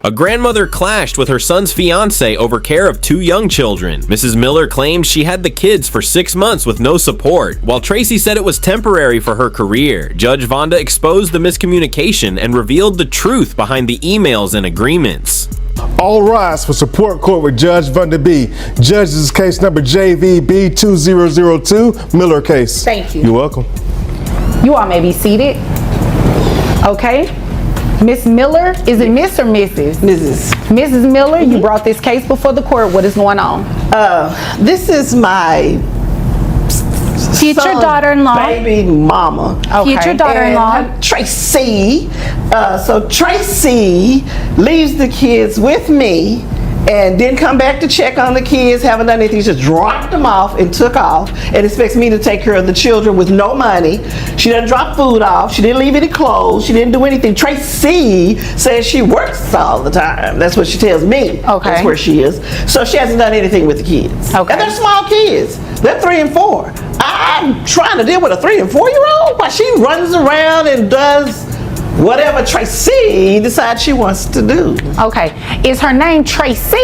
A grandmother clashed with her son's fiance over care of 2 young children. Mrs. Miller claimed she had the kids for 6 months with no support, while Tracy said it was temporary for her career. Judge Vonda exposed the miscommunication and revealed the truth behind the emails and agreements. All rise for support court with Judge Vonda B. Judge, this is case number JVB 2002, Miller case. Thank you. You're welcome. You all may be seated. Okay. Miss Miller, is it Miss or Mrs.? Mrs. Mrs. Miller, you brought this case before the court. What is going on? This is my future son's daughter-in-law. baby mama. Okay. Future daughter-in-law. And Tracy. So Tracy leaves the kids with me and didn't come back to check on the kids, haven't done anything, just dropped them off and took off and expects me to take care of the children with no money. She didn't drop food off, she didn't leave any clothes, she didn't do anything. Tracy says she works all the time. That's what she tells me. Okay. That's where she is. So she hasn't done anything with the kids. Okay. And they're small kids. They're 3 and 4. I'm trying to deal with a 3 and 4-year-old while she runs around and does whatever Tracy decides she wants to do. Okay. Is her name Tracy?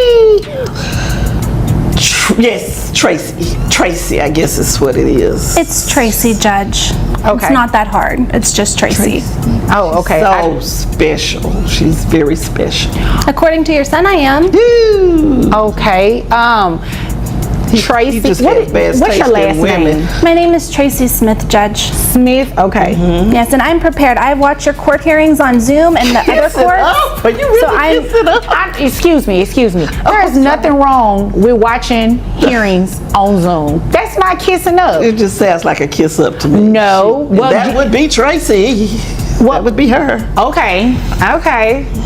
Yes, Tracy. Tracy, I guess is what it is. It's Tracy, Judge. Okay. It's not that hard. It's just Tracy. Oh, okay. So special. She's very special. According to your son, I am. Okay. Tracy, He just has bad what's your taste in last women. name? My name is Tracy Smith, Judge. Smith. Okay. Yes, and I'm prepared. I've watched your court hearings on Zoom and the other Kiss it courts. up. Are you really So kiss it up? Excuse me. There is nothing wrong with watching hearings on Zoom. That's not kissing up. It just sounds like a kiss up to me. No. Well, that would be Tracy. That would be her. Okay,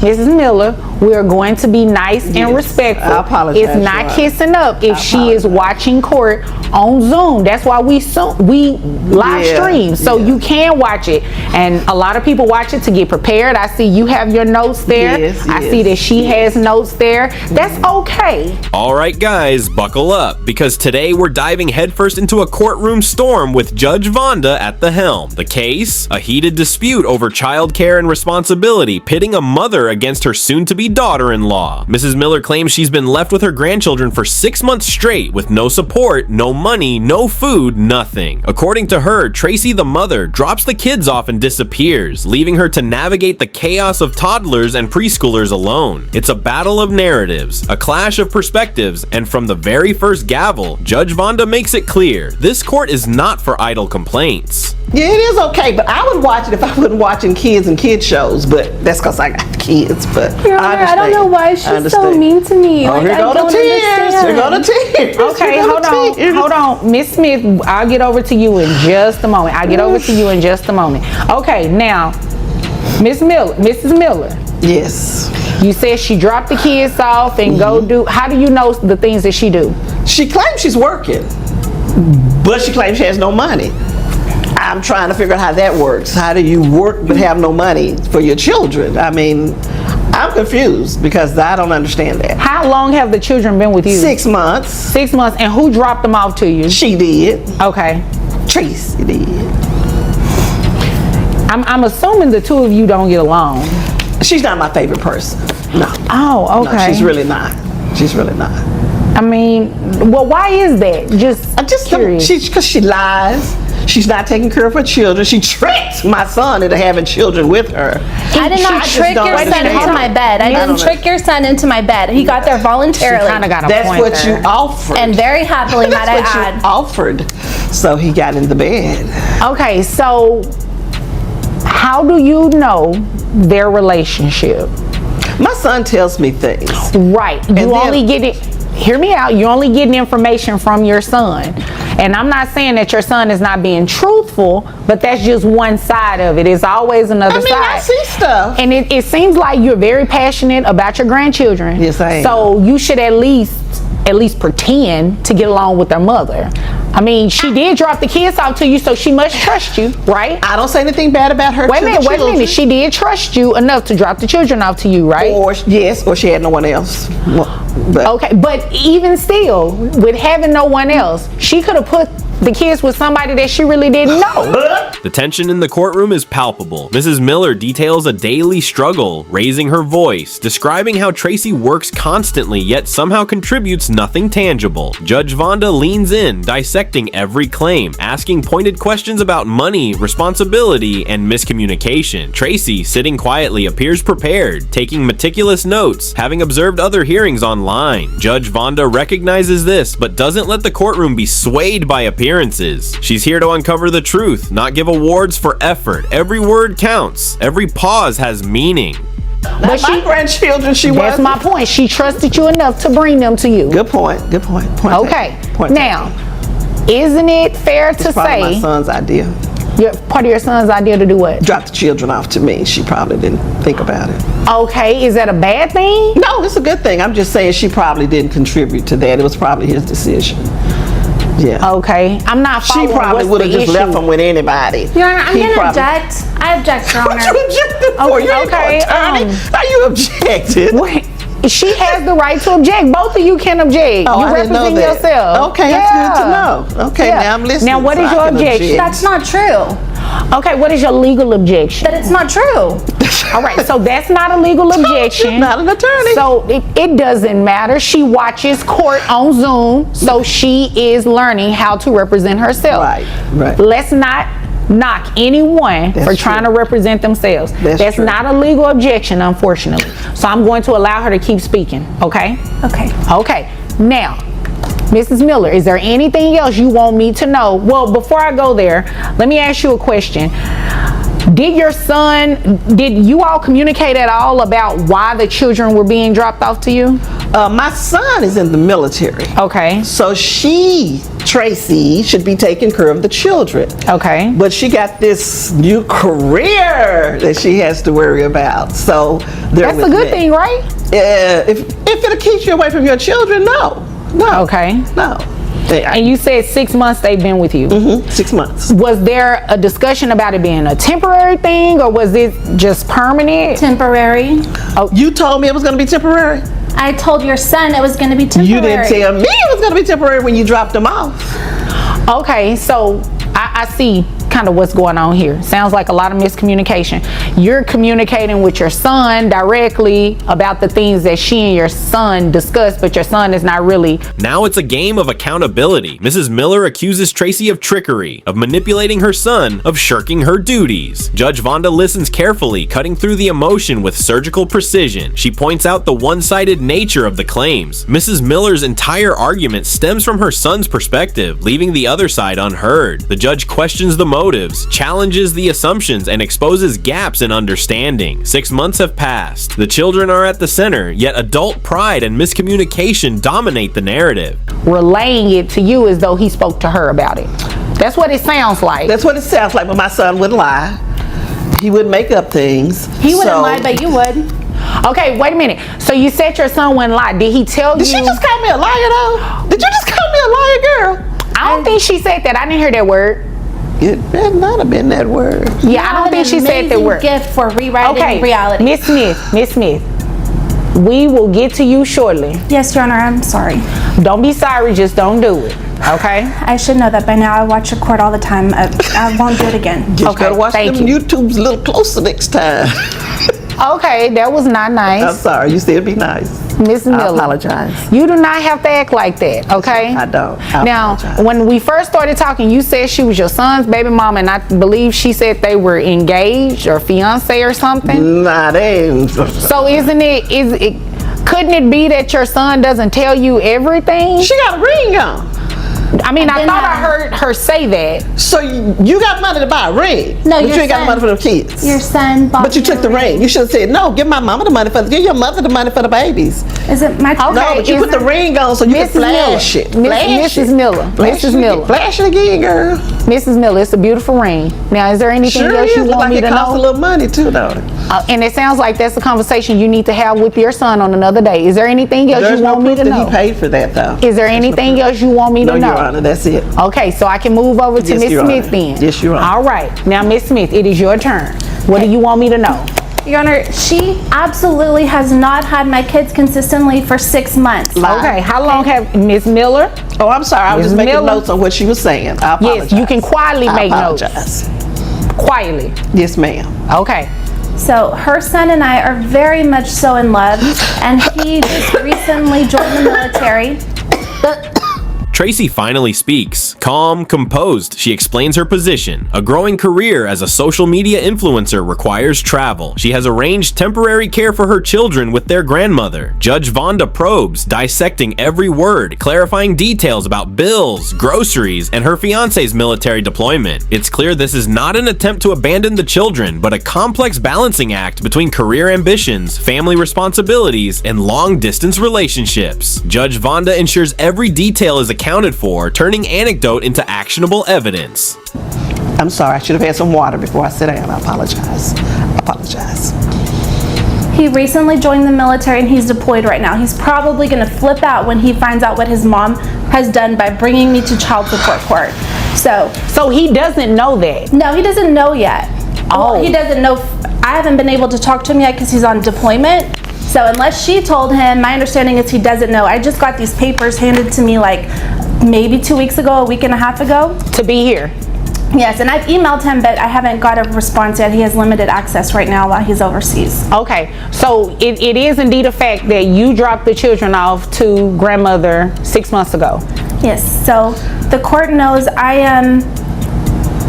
Mrs. Miller, we are going to be nice and Yes, respectful. I apologize, It's not Your kissing up if I she is watching court on Zoom. That's why we live Yeah, stream, so yeah. you can watch it. And a lot of people watch it to get prepared. I see you have your notes there. Yes, I yes, see that she has notes there. That's okay. Alright guys, buckle up, because today we're diving headfirst into a courtroom storm with Judge Vonda at the helm. The case? A heated dispute over child care and responsibility, pitting a mother against her soon-to-be daughter-in-law. Mrs. Miller claims she's been left with her grandchildren for 6 months straight with no support, no money, no food, nothing. According to her, Tracy the mother drops the kids off and disappears, leaving her to navigate the chaos of toddlers and preschoolers alone. It's a battle of narratives, a clash of perspectives, and from the very first gavel, Judge Vonda makes it clear, this court is not for idle complaints. Yeah, it is okay, but I would watch it if I wasn't watching kids and kid shows, but that's because I got kids, but Your Honor, I don't know why she's so mean to me. Oh, here I go the don't tears. Here go the understand. tears. Okay, Here go the tears. hold on. Miss Smith, I'll get over to you in just a moment. Okay, now, Mrs. Miller. Yes. You said she dropped the kids off and go do, how do you know the things that she do? She claims she's working, but she claims she has no money. I'm trying to figure out how that works. How do you work but have no money for your children? I mean, I'm confused because I don't understand that. How long have the children been with you? 6 months. 6 months, and who dropped them off to you? She did. Okay. Tracy did. I'm assuming the two of you don't get along. She's not my favorite person. No. Oh, okay. No, she's really not. She's really not. I mean, well, why is that? I'm just curious. Because she lies. She's not taking care of her children. She tricked my son into having children with her. I did not trick your son into my bed. I didn't trick your son into my bed. He got there voluntarily. She kind of got a That's point what there. you offered. And very happily, might I That's what add. you offered. So he got in the bed. Okay, so how do you know their relationship? My son tells me things. Right. You then- only get it. Hear me out. You're only getting information from your son. And I'm not saying that your son is not being truthful, but that's just one side of it. It's always another side. I see stuff. And it seems like you're very passionate about your grandchildren. Yes, I am. So you should at least pretend to get along with their mother. I mean, she did drop the kids off to you, so she must trust you, right? I don't say anything bad about her. Wait a minute. She did trust you enough to drop the children off to you, right? Or she had no one else. Okay, but even still, with having no one else, she could have put the kids with somebody that she really didn't know. The tension in the courtroom is palpable. Mrs. Miller details a daily struggle, raising her voice, describing how Tracy works constantly yet somehow contributes nothing tangible. Judge Vonda leans in, dissecting every claim, asking pointed questions about money, responsibility, and miscommunication. Tracy, sitting quietly, appears prepared, taking meticulous notes, having observed other hearings online. Judge Vonda recognizes this, but doesn't let the courtroom be swayed by appearances. She's here to uncover the truth, not give awards for effort. Every word counts. Every pause has meaning. But my grandchildren, she was. That's my point. She trusted you enough to bring them to you. Good point. Good point. Point okay. taken. Point now, taken. Isn't it fair to Probably say my son's idea? Part of your son's idea to do what? Drop the children off to me. She probably didn't think about it. Okay, is that a bad thing? No, it's a good thing. I'm just saying she probably didn't contribute to that. It was probably his decision. Yeah. Okay, I'm not She following. probably would have just left him with anybody. Your Honor, I'm going to object. I object, Your Honor. What you objected for? You ain't no attorney. How you objected? Wait, she has the right to object. Both of you can object. Oh, you I didn't know represent that. yourself. Okay, that's good to know. Okay, now I'm listening. Now, what is your objection? That's not true. Okay, what is your legal objection? That it's not true. All right, so that's not a legal objection. She's not an attorney. So it doesn't matter. She watches court on Zoom, so she is learning how to represent herself. Right. Let's not knock anyone for trying to represent themselves. That's not a legal objection, unfortunately. So I'm going to allow her to keep speaking, okay? Okay. Now, Mrs. Miller, is there anything else you want me to know? Well, before I go there, let me ask you a question. Did you all communicate at all about why the children were being dropped off to you? My son is in the military. Okay. So Tracy, should be taking care of the children. Okay. But she got this new career that she has to worry about. So that's a good thing, right? If it'll keep you away from your children, no. Okay. No. And you said 6 months they've been with you. Mm-hmm. 6 months. Was there a discussion about it being a temporary thing, or was it just permanent? Temporary. Oh, you told me it was going to be temporary? I told your son it was going to be temporary. You didn't tell me it was going to be temporary when you dropped them off. Okay, so I see kind of what's going on here. Sounds like a lot of miscommunication. You're communicating with your son directly about the things that she and your son discussed, but your son is not really. Now it's a game of accountability. Mrs. Miller accuses Tracy of trickery, of manipulating her son, of shirking her duties. Judge Vonda listens carefully, cutting through the emotion with surgical precision. She points out the one-sided nature of the claims. Mrs. Miller's entire argument stems from her son's perspective, leaving the other side unheard. The judge questions the motives, challenges the assumptions, and exposes gaps in understanding. 6 months have passed. The children are at the center, yet adult pride and miscommunication dominate the narrative. Relaying it to you as though he spoke to her about it. That's what it sounds like. That's what it sounds like, but my son wouldn't lie. He wouldn't make up things. He wouldn't lie, but you would. Okay, wait a minute. So you said your son wouldn't lie. Did he tell you? Did she just call me a liar, though? Did you just call me a liar, girl? I don't think she said that. I didn't hear that word. It better not have been that word. Yeah, I don't think she said that word. Gift for rewriting reality. Miss Smith, we will get to you shortly. Yes, Your Honor, I'm sorry. Don't be sorry, just don't do it. Okay? I should know that by now. I watch the court all the time. I won't do it again. Just gotta watch them YouTubes a little closer next time. Okay, that was not nice. I'm sorry, you said be nice. Miss Miller, I apologize. You do not have to act like that, okay? I don't. Now, when we first started talking, you said she was your son's baby mama, and I believe she said they were engaged or fiance or something. Nah, they ain't. So couldn't it be that your son doesn't tell you everything? She got a ring on. I mean, I thought I heard her say that. So you got money to buy a ring? No, but you ain't got money for the kids. Your son bought. But you took the ring. You should have said no. Give my mama the money give your mother the money for the babies. Is it my? Okay, no, but you put the ring on so you can flash it. Mrs. Miller. Flash it again, girl. Mrs. Miller, it's a beautiful ring. Now, is there anything else you want me to know? It costs a little money too, though. And it sounds like that's a conversation you need to have with your son on another day. Is there anything else you want me to know? He paid for that, though. Is there anything else you want me to know? No, Your Honor, that's it. Okay, so I can move over to Miss Smith then. Yes, Your Honor. All right. Now, Miss Smith, it is your turn. What do you want me to know? Your Honor, she absolutely has not had my kids consistently for 6 months. Okay, how long have Ms. Miller? Oh, I'm sorry. I was Ms. just making Miller? notes on what she was saying. I apologize. Yes, you can quietly make notes. I apologize. Quietly. Yes, ma'am. Okay. So her son and I are very much so in love, and he just recently joined the military. Tracy finally speaks. Calm, composed, she explains her position. A growing career as a social media influencer requires travel. She has arranged temporary care for her children with their grandmother. Judge Vonda probes, dissecting every word, clarifying details about bills, groceries, and her fiance's military deployment. It's clear this is not an attempt to abandon the children, but a complex balancing act between career ambitions, family responsibilities, and long-distance relationships. Judge Vonda ensures every detail is accounted for, turning anecdote into actionable evidence. I'm sorry. I should have had some water before I sit down. I apologize. He recently joined the military and he's deployed right now. He's probably going to flip out when he finds out what his mom has done by bringing me to child support court. So he doesn't know that? No, he doesn't know yet. Oh. Well, he doesn't know. I haven't been able to talk to him yet because he's on deployment. So unless she told him, my understanding is he doesn't know. I just got these papers handed to me like maybe 2 weeks ago, a week and a half ago. To be here? Yes, and I've emailed him, but I haven't got a response yet. He has limited access right now while he's overseas. Okay, so it is indeed a fact that you dropped the children off to grandmother 6 months ago. Yes, so the court knows I'm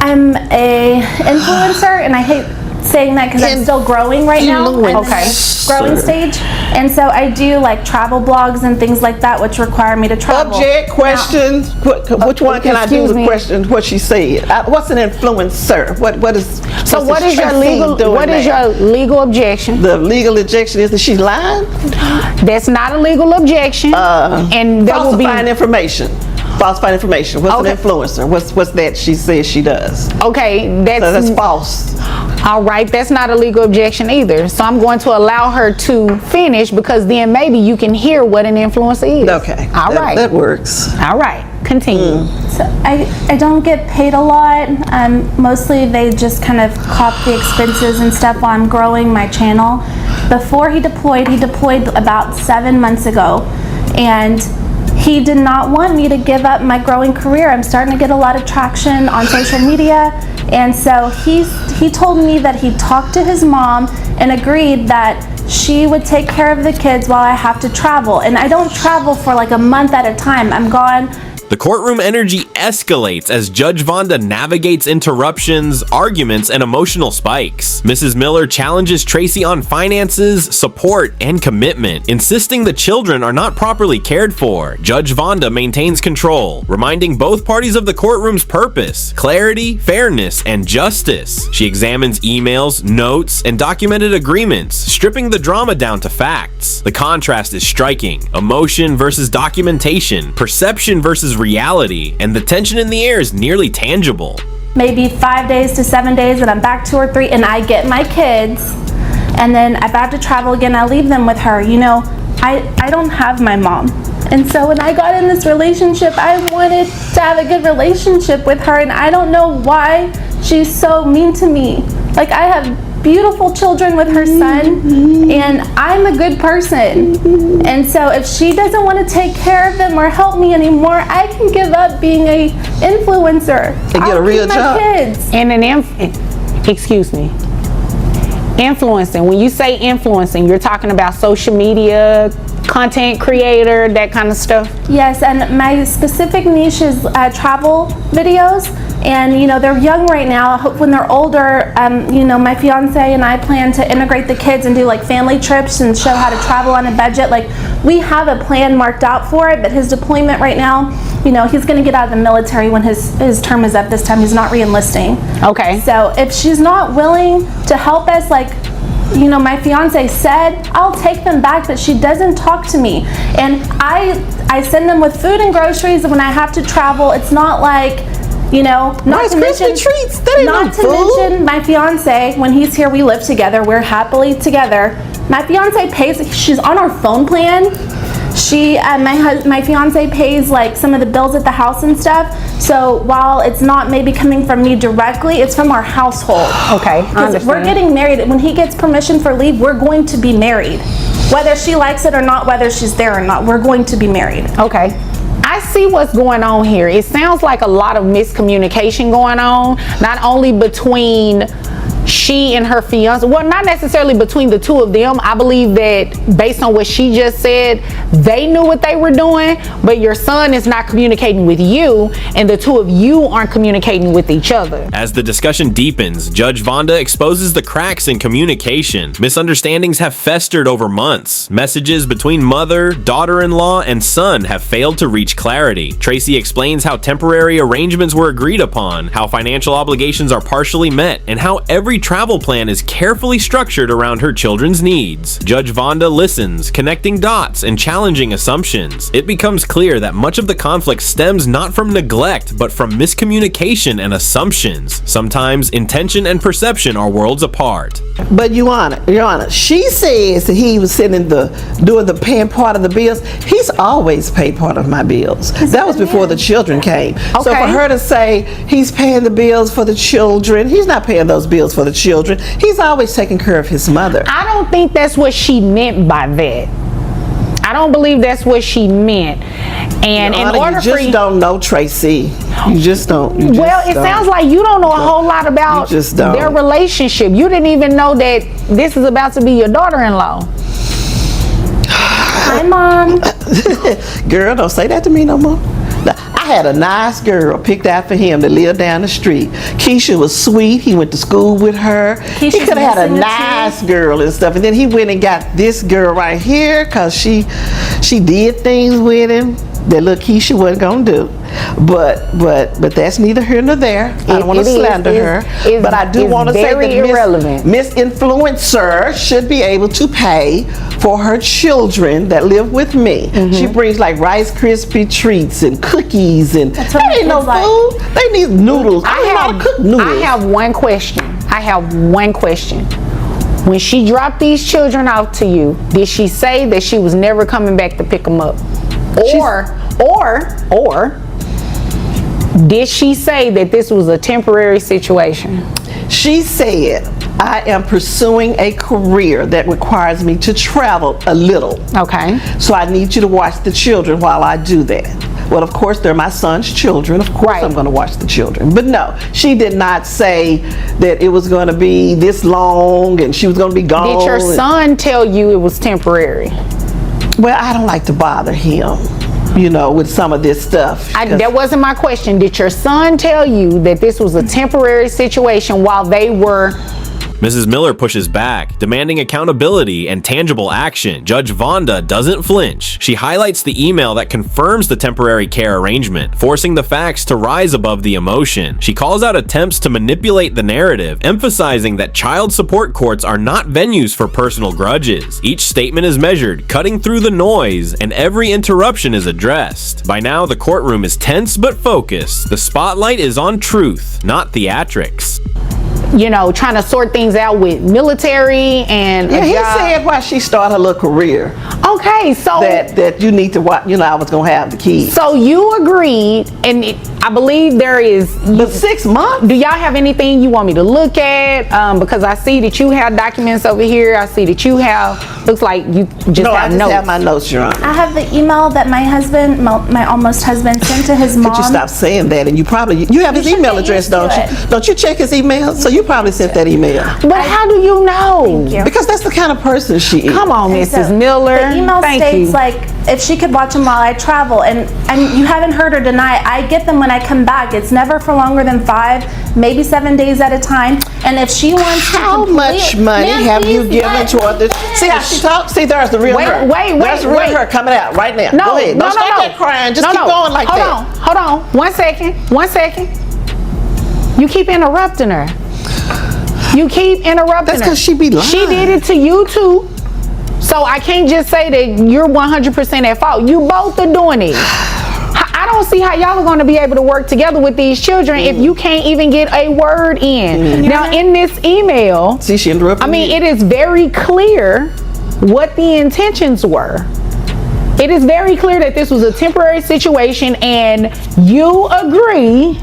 a influencer, and I hate saying that because I'm still growing right now. Okay. Growing stage. And so I do like travel blogs and things like that, which require me to travel. Object, question. Which one can I do the question? What she said. What's an influencer? What is? So what is your legal objection? The legal objection is that she's lying. That's not a legal objection. And there will be falsifying information. Falsifying information. What's an influencer? What's that she says she does? Okay, that's false. All right, that's not a legal objection either. So I'm going to allow her to finish because then maybe you can hear what an influencer is. Okay. All right. That works. All right. Continue. So I don't get paid a lot. Mostly they just kind of cop the expenses and stuff while I'm growing my channel. Before he deployed about 7 months ago, and he did not want me to give up my growing career. I'm starting to get a lot of traction on social media, and so he told me that he talked to his mom and agreed that she would take care of the kids while I have to travel. And I don't travel for like a month at a time. I'm gone. The courtroom energy escalates as Judge Vonda navigates interruptions, arguments, and emotional spikes. Mrs. Miller challenges Tracy on finances, support, and commitment, insisting the children are not properly cared for. Judge Vonda maintains control, reminding both parties of the courtroom's purpose: clarity, fairness, and justice. She examines emails, notes, and documented agreements, stripping the drama down to facts. The contrast is striking: emotion versus documentation, perception versus reality, and the tension in the air is nearly tangible. Maybe 5 days to 7 days, and I'm back 2 or 3, and I get my kids, and then if I have to travel again, I leave them with her. You know, I don't have my mom. And so when I got in this relationship, I wanted to have a good relationship with her, and I don't know why she's so mean to me. Like, I have beautiful children with her son, and I'm a good person. And so if she doesn't want to take care of them or help me anymore, I can give up being a influencer. And get a real job. Kids. And excuse me. Influencing. When you say influencing, you're talking about social media, content creator, that kind of stuff? Yes, and my specific niche is travel videos. And you know, they're young right now. I hope when they're older, you know, my fiance and I plan to integrate the kids and do like family trips and show how to travel on a budget. Like, we have a plan marked out for it, but his deployment right now, you know, he's gonna get out of the military when his term is up this time. He's not re-enlisting. Okay. So if she's not willing to help us, like, you know, my fiance said, I'll take them back, but she doesn't talk to me. And I send them with food and groceries when I have to travel. It's not like, you know, not to mention treats. That ain't not no to food. mention my fiance, when he's here, we live together. We're happily together. My fiance pays, she's on our phone plan. My fiance pays like some of the bills at the house and stuff. So while it's not maybe coming from me directly, it's from our household. Okay, I understand. We're getting married. When he gets permission for leave, we're going to be married. Whether she likes it or not, whether she's there or not, we're going to be married. Okay. I see what's going on here. It sounds like a lot of miscommunication going on, not only between she and her fiance, well, not necessarily between the two of them. I believe that based on what she just said, they knew what they were doing, but your son is not communicating with you, and the two of you aren't communicating with each other. As the discussion deepens, Judge Vonda exposes the cracks in communication. Misunderstandings have festered over months. Messages between mother, daughter-in-law, and son have failed to reach clarity. Tracy explains how temporary arrangements were agreed upon, how financial obligations are partially met, and how every travel plan is carefully structured around her children's needs. Judge Vonda listens, connecting dots and challenging assumptions. It becomes clear that much of the conflict stems not from neglect, but from miscommunication and assumptions. Sometimes intention and perception are worlds apart. But Your Honor, she says that he was doing the paying part of the bills. He's always paid part of my bills. That was before the children came. So for her to say he's paying the bills for the children, he's not paying those bills for the children. He's always taking care of his mother. I don't think that's what she meant by that. I don't believe that's what she meant. And in order you just don't know, Tracy. You just don't. Well, it sounds like you don't know a whole lot about their relationship. You didn't even know that this is about to be your daughter-in-law. Hi, Mom. Girl, don't say that to me no more. I had a nice girl picked out for him to live down the street. Keisha was sweet. He went to school with her. He could have had a nice girl and stuff. And then he went and got this girl right here because she did things with him that little Keisha wasn't gonna do. But that's neither here nor there. I don't want to slander her, but I do want to say that Miss Influencer should be able to pay for her children that live with me. She brings like Rice Krispie treats and cookies, and that ain't no food. They need noodles. I don't know how to cook noodles. I have one question. When she dropped these children off to you, did she say that she was never coming back to pick them up? Or did she say that this was a temporary situation? She said, I am pursuing a career that requires me to travel a little. Okay. So I need you to watch the children while I do that. Well, of course, they're my son's children. Of course, I'm going to watch the children. But no, she did not say that it was going to be this long and she was going to be gone. Did your son tell you it was temporary? Well, I don't like to bother him, with some of this stuff. That wasn't my question. Did your son tell you that this was a temporary situation while they were... Mrs. Miller pushes back, demanding accountability and tangible action. Judge Vonda doesn't flinch. She highlights the email that confirms the temporary care arrangement, forcing the facts to rise above the emotion. She calls out attempts to manipulate the narrative, emphasizing that child support courts are not venues for personal grudges. Each statement is measured, cutting through the noise, and every interruption is addressed. By now, the courtroom is tense but focused. The spotlight is on truth, not theatrics. Trying to sort things out with military and he said why she started her little career. Okay, so that you need to watch. I was gonna have the kids. So you agreed, and I believe there is. But 6 months. Do y'all have anything you want me to look at? Because I see that you have documents over here. I see that you have. Looks like you just no, have I just notes. have my notes, Your Honor. I have the email that my husband, my almost husband, sent to his mom. Could you stop saying that? And you have his email address, don't you? Don't you check his email? So you probably sent that email. But how do you know? Thank you. Because that's the kind of person she is. Come on, Mrs. Miller. The email states like if she could watch them while I travel, and you haven't heard her deny. I get them when I come back. It's never for longer than 5, maybe 7 days at a time. And if she wants how much money have you given toward this? See how she talks? See, there's the real her. There's the real her coming out right now. No, go ahead. Don't stop that crying. Just keep going like that. Hold on. 1 second. You keep interrupting her. That's because she be lying. She did it to you too. So I can't just say that you're 100% at fault. You both are doing it. I don't see how y'all are going to be able to work together with these children if you can't even get a word in. Now, in this email, see, she interrupted me. It is very clear what the intentions were. It is very clear that this was a temporary situation and you agree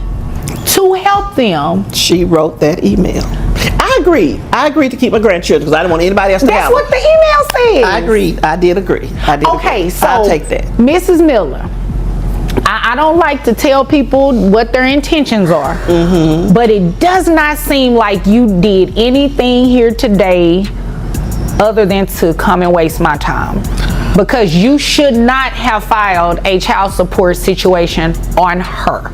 to help them. She wrote that email. I agreed to keep my grandchildren because I didn't want anybody else to have That's what the email says. I agreed. I did agree. Okay, so I'll take that. Mrs. Miller, I don't like to tell people what their intentions are, but it does not seem like you did anything here today other than to come and waste my time, because you should not have filed a child support situation on her.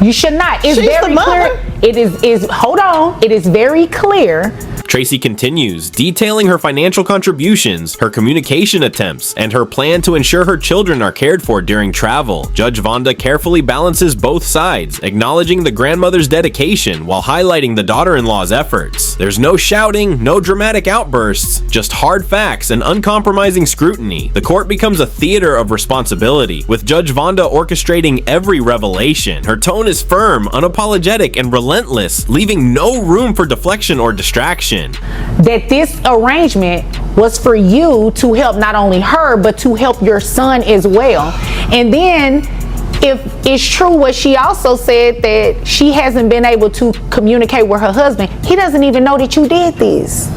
You should not. It's She's very the mother. clear. Hold on. It is very clear. Tracy continues, detailing her financial contributions, her communication attempts, and her plan to ensure her children are cared for during travel. Judge Vonda carefully balances both sides, acknowledging the grandmother's dedication while highlighting the daughter-in-law's efforts. There's no shouting, no dramatic outbursts, just hard facts and uncompromising scrutiny. The court becomes a theater of responsibility, with Judge Vonda orchestrating every revelation. Her tone is firm, unapologetic, and relentless, leaving no room for deflection or distraction. That this arrangement was for you to help not only her, but to help your son as well. And then, if it's true what she also said, that she hasn't been able to communicate with her husband, he doesn't even know that you did this.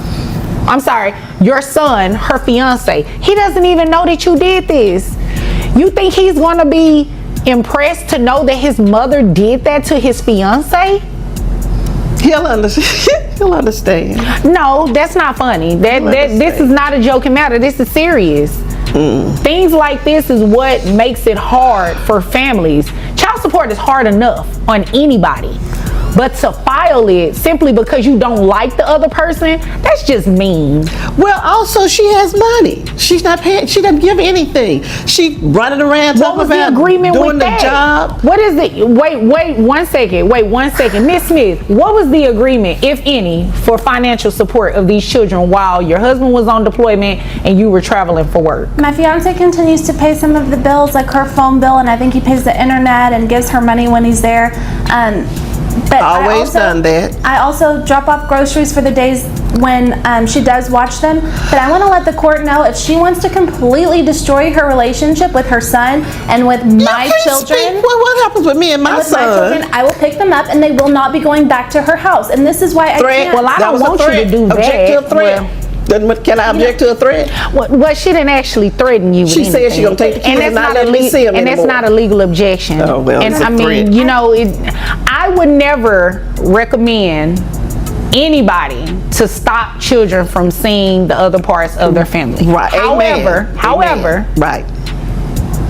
I'm sorry, your son, her fiance, he doesn't even know that you did this. You think he's gonna be impressed to know that his mother did that to his fiance? He'll understand. He'll understand. No, that's not funny. This is not a joking matter. This is serious. Things like this is what makes it hard for families. Child support is hard enough on anybody, but to file it simply because you don't like the other person, that's just mean. Well, also she has money. She's not paying. She doesn't give anything. She running around What talking was about the agreement doing with the that? job. What is it? Wait 1 second. Miss Smith, what was the agreement, if any, for financial support of these children while your husband was on deployment and you were traveling for work? My fiance continues to pay some of the bills, like her phone bill, and I think he pays the internet and gives her money when he's there. But Always done that. I also drop off groceries for the days when she does watch them. But I want to let the court know, if she wants to completely destroy her relationship with her son and with my children. What happens with me and my son? Children, I will pick them up and they will not be going back to her house. And this is why I can't. Well, I don't want you to do that. Object to a threat. Can I object to a threat? Well, she didn't actually threaten you with She said she's gonna take the kids and not let me see them and anymore. that's not a legal objection. Oh, well, and it's a I mean, threat. you know, I would never recommend anybody to stop children from seeing the other parts of their family. Right. However, right.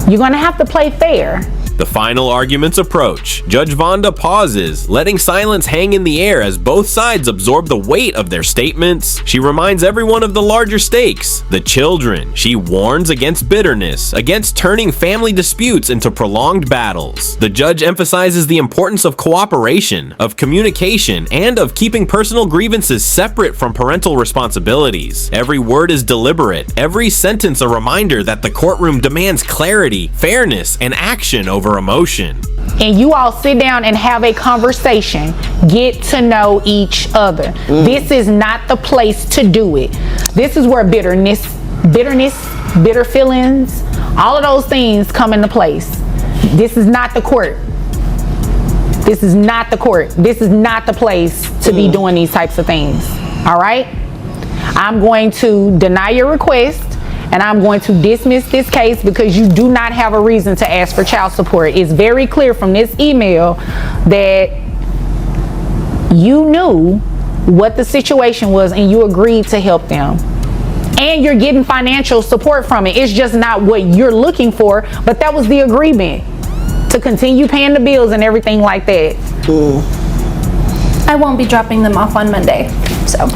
you're gonna have to play fair. The final arguments approach. Judge Vonda pauses, letting silence hang in the air as both sides absorb the weight of their statements. She reminds everyone of the larger stakes, the children. She warns against bitterness, against turning family disputes into prolonged battles. The judge emphasizes the importance of cooperation, of communication, and of keeping personal grievances separate from parental responsibilities. Every word is deliberate, every sentence a reminder that the courtroom demands clarity, fairness, and action over emotion. And you all sit down and have a conversation, get to know each other. This is not the place to do it. This is where bitterness, bitter feelings, all of those things come into place. This is not the court. This is not the court. This is not the place to be doing these types of things. All right? I'm going to deny your request. And I'm going to dismiss this case because you do not have a reason to ask for child support. It's very clear from this email that you knew what the situation was and you agreed to help them. And you're getting financial support from it. It's just not what you're looking for, but that was the agreement, to continue paying the bills and everything like that. I won't be dropping them off on Monday, so.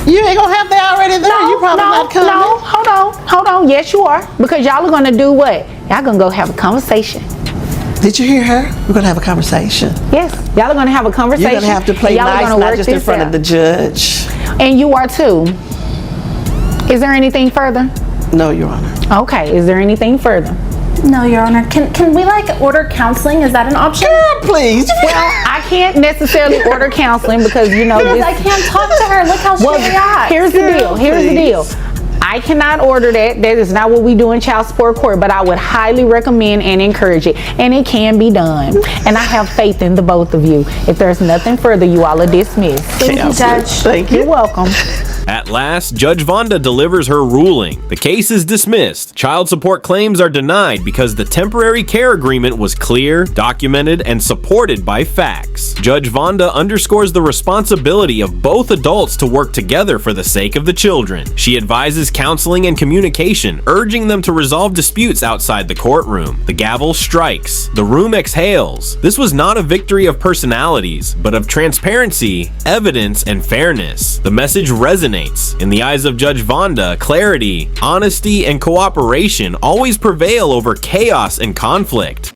You ain't gonna have that already there. You probably not coming. No, hold on. Yes, you are. Because y'all are gonna do what? Y'all gonna go have a conversation. Did you hear her? We're gonna have a conversation. Yes, y'all are gonna have a conversation. You're gonna have to play nice, not just in front of the judge. And you are too. Is there anything further? No, Your Honor. Okay, is there anything further? No, Your Honor. Can we order counseling? Is that an option? Girl, please. Well, I can't necessarily order counseling because I can't talk to her. Look how she reacts. Here's the deal. I I cannot order that. That is not what we do in child support court, but I would highly recommend and encourage it. And it can be done. And I have faith in the both of you. If there's nothing further, you all are dismissed. Thank you, Judge. Thank you. You're welcome. At last, Judge Vonda delivers her ruling. The case is dismissed. Child support claims are denied because the temporary care agreement was clear, documented, and supported by facts. Judge Vonda underscores the responsibility of both adults to work together for the sake of the children. She advises counseling and communication, urging them to resolve disputes outside the courtroom. The gavel strikes. The room exhales. This was not a victory of personalities, but of transparency, evidence, and fairness. The message resonates. In the eyes of Judge Vonda, clarity, honesty, and cooperation always prevail over chaos and conflict.